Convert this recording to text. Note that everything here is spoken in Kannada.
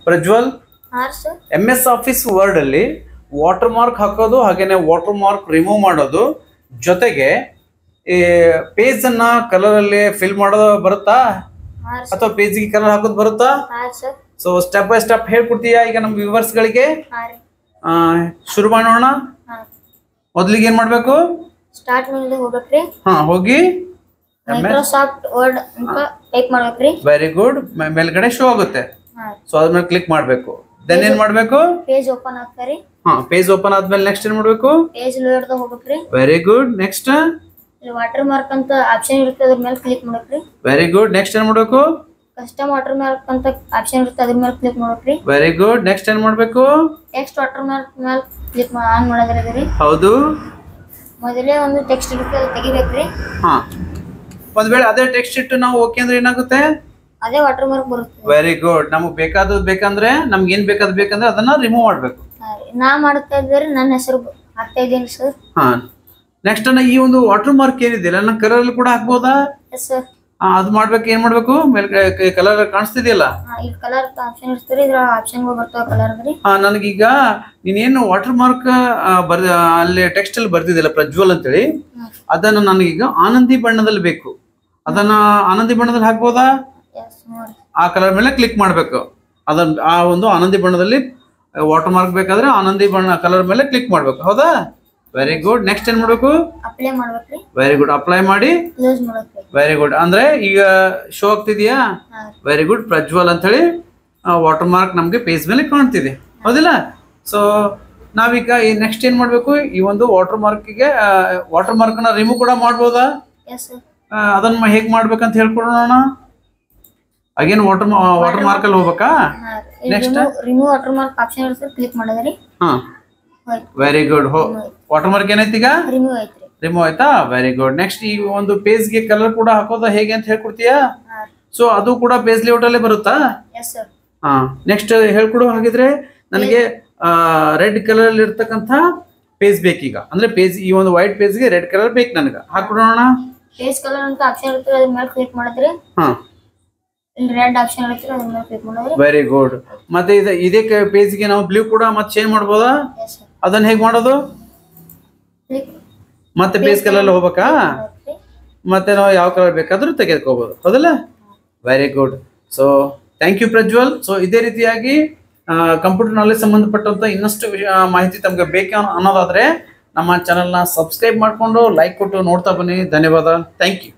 ಪ್ರಜ್ವಲ್, ಹಾಂ ಸರ್. MS ಆಫೀಸ್ ವರ್ಡ್ ಅಲ್ಲಿ ವಾಟರ್ ಮಾರ್ಕ್ ಹಾಕೋದು ಹಾಗೇನೆ ವಾಟರ್ ಮಾರ್ಕ್ ರಿಮೂವ್ ಮಾಡೋದು ಜೊತೆಗೆ ಈ ಪೇಜ್ ಅನ್ನ ಕಲರ್ ಅಲ್ಲಿ ಫಿಲ್ ಮಾಡೋದು ಬರುತ್ತಾ ಹಾಂ ಸರ್. ಅಥವಾ ಪೇಜ್ ಗೆ ಕಲರ್ ಹಾಕೋದು ಬರುತ್ತಾ? ಹಾಂ sir. So step by step ಹೇಳ್ಕೊಡ್ತೀಯಾ ಈಗ ನಮ್ಮ ವ್ಯೂವರ್ಸ್ ಗಳಿಗೆ? ಹಾಂ ರೀ. ಶುರು ಮಾಡೋಣ. ಹಾಂ. ಮೊದಲಿಗೆ ಏನ್ ಮಾಡ್ಬೇಕು? ಸ್ಟಾರ್ಟ್ ಮೇಲೆ ಹೋಗ್ಬೇಕ್ರಿ. ಹೋಗಿ ಮೈಕ್ರೋಸಾಫ್ಟ್ ವರ್ಡ್ ಅಂತ ಟೈಪ್ ಮಾಡ್ಬೇಕ್ರಿ. Very good. ಮೇಲ್ಗಡೆ ಶೋ ಆಗುತ್ತೆ. ಹಾಂ. ಸೊ ಅದ್ರ ಮೇಲೆ ಕ್ಲಿಕ್ ಮಾಡ್ಬೇಕು. ದೆನ್ ಏನ್ ಮಾಡ್ಬೇಕು? ಪೇಜ್ ಓಪನ್ ಆಗ್ತಾರಿ. ಪೇಜ್ ಓಪನ್ ಆದ್ಮೇಲೆ ನೆಕ್ಸ್ಟ್ ಏನ್ ಮಾಡ್ಬೇಕು? ಪೇಜ್ ಲೋಡ್ ಹೋಗ್ಬೇಕ್ರಿ. Very good. ನೆಕ್ಸ್ಟ್ ಇಲ್ಲಿ ವಾಟರ್ ಮಾರ್ಕ್ ಅಂತ ಆಪ್ಷನ್ ಇರುತ್ತೆ, ಅದ್ರ ಮೇಲೆ ಕ್ಲಿಕ್ ಮಾಡ್ಬೇಕ್ರಿ. Very good. ನೆಕ್ಸ್ಟ್ ಏನ್ ಮಾಡ್ಬೇಕು? ಕಸ್ಟಮ್ ವಾಟರ್ ಮಾರ್ಕ್ ಅಂತ ಆಪ್ಷನ್ ಇರುತ್ತೆ, ಅದ್ರ ಮೇಲೆ ಕ್ಲಿಕ್ ಮಾಡ್ಬೇಕ್ರಿ. Very good. ನೆಕ್ಸ್ಟ್ ಏನ್ ಮಾಡ್ಬೇಕು? ಟೆಕ್ಸ್ಟ್ ವಾಟರ್ ಮಾರ್ಕ್ ಮೇಲೆ ಕ್ಲಿಕ್ ಆನ್ ಮಾಡೋದ್ರಿ. ಹೌದು. ಮೊದಲೇ ಒಂದು ಟೆಕ್ಸ್ಟ್ ಇರುತ್ತೆ, ಅದು ತೆಗಿಬೇಕ್ರಿ. ಒಂದ್ ವೇಳೆ ಅದೇ ಟೆಕ್ಸ್ಟ್ ಇಟ್ಟು ನಾವು ಓಕೆ ಅಂದ್ರೆ ಏನಾಗುತ್ತೆ? ಅದೇ ವಾಟರ್ ಮಾರ್ಕ್ ಬರುತ್ತೆ. Very good. ನಮಗ್ ಬೇಕಾದದ್ ಬೇಕಂದ್ರೆ ನಮ್ಗೆ ಏನ್ ಬೇಕಂದ್ರೆ ಅದನ್ನ ರಿಮೂವ್ ಮಾಡ್ಬೇಕು. ನಾ ಮಾಡ್ತಾ ಇದ್ದಾರೆ, ನನ್ನ ಹೆಸರು ಹಾಕ್ತಾ ಇದ್ದೀನಿ ಸರ್. ನೆಕ್ಸ್ಟ್ ಈ ಒಂದು ವಾಟರ್ ಮಾರ್ಕ್ ಏನಿದೆಯಲ್ಲ ನನ್ನ ಕಲರ್ ಅಲ್ಲಿ ಕೂಡ ಹಾಕ್ಬೋದಾ? Yes sir. ಅದು ಮಾಡ್ಬೇಕು. ಏನ್ ಮಾಡ್ಬೇಕು? ಮೇಲ್ಗಡೆ ಕಲರ್ ಕಾಣಿಸ್ತಿದೆಯಲ್ಲ, ಈ ಕಲರ್ ಆಪ್ಷನ್ ಇರ್ತಾರೆ, ಇದ್ರ ಆಪ್ಷನ್ ಬರ್ತಾವ ಕಲರ್ ರೀ. ನನಗೀಗ ನೀನೇನು ವಾಟರ್ ಮಾರ್ಕ್ ಅಲ್ಲಿ ಟೆಕ್ಸ್ಟ್ ಅಲ್ಲಿ ಬರ್ತಿದ್ದಿಲ್ಲ ಪ್ರಜ್ವಲ್ ಅಂತೇಳಿ, ಅದನ್ನ ನನಗೀಗ ಆನಂದಿ ಬಣ್ಣದಲ್ಲಿ ಬೇಕು. ಅದನ್ನ ಆನಂದಿ ಬಣ್ಣದಲ್ಲಿ ಹಾಕ್ಬೋದಾ? ಆ ಕಲರ್ ಮೇಲೆ ಕ್ಲಿಕ್ ಮಾಡ್ಬೇಕು. ಅದನ್ನ ಆ ಒಂದು ಆನಂದಿ ಬಣ್ಣದಲ್ಲಿ ವಾಟರ್ ಮಾರ್ಕ್ ಬೇಕಾದ್ರೆ ಆನಂದಿ ಬಣ್ಣ ಕಲರ್ ಮೇಲೆ ಕ್ಲಿಕ್ ಮಾಡ್ಬೇಕು. ಹೌದಾ? Very good. ನೆಕ್ಸ್ಟ್ ಏನ್ ಮಾಡ್ಬೇಕು? ಅಪ್ಲೈ ಮಾಡ್ಬೇಕ್ರಿ. Very good. ಅಪ್ಲೈ ಮಾಡಿ ಕ್ಲೋಸ್ ಮಾಡ್ಬೇಕ್ರಿ. Very good. ಅಂದ್ರೆ ಈಗ ಶೋ ಆಗ್ತಿದ್ಯಾ? Very good. ಪ್ರಜ್ವಲ್ ಅಂತ ಹೇಳಿ ವಾಟರ್ ಮಾರ್ಕ್ ನಮ್ಗೆ ಪೇಜ್ ಮೇಲೆ ಕಾಣ್ತಿದೆ, ಹೌದಿಲ್ಲ? ಸೊ ನಾವೀಗ ಈ ನೆಕ್ಸ್ಟ್ ಏನ್ ಮಾಡ್ಬೇಕು? ಈ ಒಂದು ವಾಟರ್ ಮಾರ್ಕ್ ನ ರಿಮೂವ್ ಕೂಡ ಮಾಡ್ಬೋದಾ? Yes sir. ಅದನ್ನ ಹೇಗ್ ಮಾಡ್ಬೇಕಂತ ಹೇಳ್ಕೊಡೋಣ. ಅಗೇನ್ ವಾಟರ್ ಮಾರ್ಕ್ ಅಲ್ಲಿ ಹೋಗ್ಬೇಕಾ? Next remove water mark option ಇರುತ್ತೆ, ಕ್ಲಿಕ್ ಮಾಡಿದ್ರಿ. Very good. ವಾಟರ್ ಮಾರ್ಕ್ ಏನೈತಿ ಈಗ? ರಿಮೂವ್ ಐತ್ರಿ. ರಿಮೂವ್ ಆಯ್ತಾ? Very good. ನೆಕ್ಸ್ಟ್ ಈ ಒಂದು ಪೇಜ್ ಗೆ ಕಲರ್ ಕೂಡ ಹಾಕೋದು ಹೇಗೆ ಅಂತ ಹೇಳ್ಕೊಡ್ತೀಯಾ? ಸೊ ಅದು ಕೂಡ ಪೇಜ್ ಲೇಔಟ್ ಅಲ್ಲೇ ಬರುತ್ತಾ? Yes sir. ನೆಕ್ಸ್ಟ್ ಹೇಳ್ಕೊಡು. ಹಾಗಿದ್ರೆ ನನಗೆ ರೆಡ್ ಕಲರ್ ಅಲ್ಲಿ ಇರ್ತಕ್ಕಂಥ ಪೇಜ್ ಬೇಕೀಗ. ಅಂದ್ರೆ ಪೇಜ್ ಈ ಒಂದು ವೈಟ್ ಪೇಜ್ ಗೆ ರೆಡ್ ಕಲರ್ ಬೇಕು ನನಗೆ. ಹಾಕೊಡೋಣ. ಪೇಜ್ ಕಲರ್ ಅಂತ ಆಪ್ಷನ್ ಇರುತ್ತೆ, ಅದ್ರ ಮೇಲೆ ಕ್ಲಿಕ್ ಮಾಡಿದ್ರೆ ರೆಡ್ ಆಪ್ಷನ್ ಇರುತ್ತೆ, ಅದ್ರ ಮೇಲೆ ಕ್ಲಿಕ್ ಮಾಡಿದ್ರೆ. Very good. ಮತ್ತೆ ಇದೇ ಪೇಜ್ ಗೆ ನಾವು ಬ್ಲೂ ಕೂಡ ಮತ್ತೆ ಚೇಂಜ್ ಮಾಡಬಹುದಾ? ಅದನ್ನ ಹೇಗೆ ಮಾಡೋದು? ಮತ್ತೆ ಪೇಜ್ ಕಲರ್ ಹೋಗ್ಬೇಕಾ? ಮತ್ತೆ ನಾವು ಯಾವ ಕಲರ್ ಬೇಕಾದ್ರೂ ತೆಗೆದುಕೋಬಹುದು, ಹೌದಲ್ಲ? Very good. So thank you Prajwal. So ಇದೇ ರೀತಿಯಾಗಿ ಕಂಪ್ಯೂಟರ್ ನಾಲೆಜ್ ಸಂಬಂಧಪಟ್ಟಂತ ಇನ್ನಷ್ಟು ಮಾಹಿತಿ ತಮಗೆ ಬೇಕು ಅನ್ನೋದಾದ್ರೆ ನಮ್ಮ ಚಾನೆಲ್ನ ಸಬ್ಸ್ಕ್ರೈಬ್ ಮಾಡಿಕೊಂಡು ಲೈಕ್ ಕೊಟ್ಟು ನೋಡ್ತಾ ಬನ್ನಿ. ಧನ್ಯವಾದ. Thank you.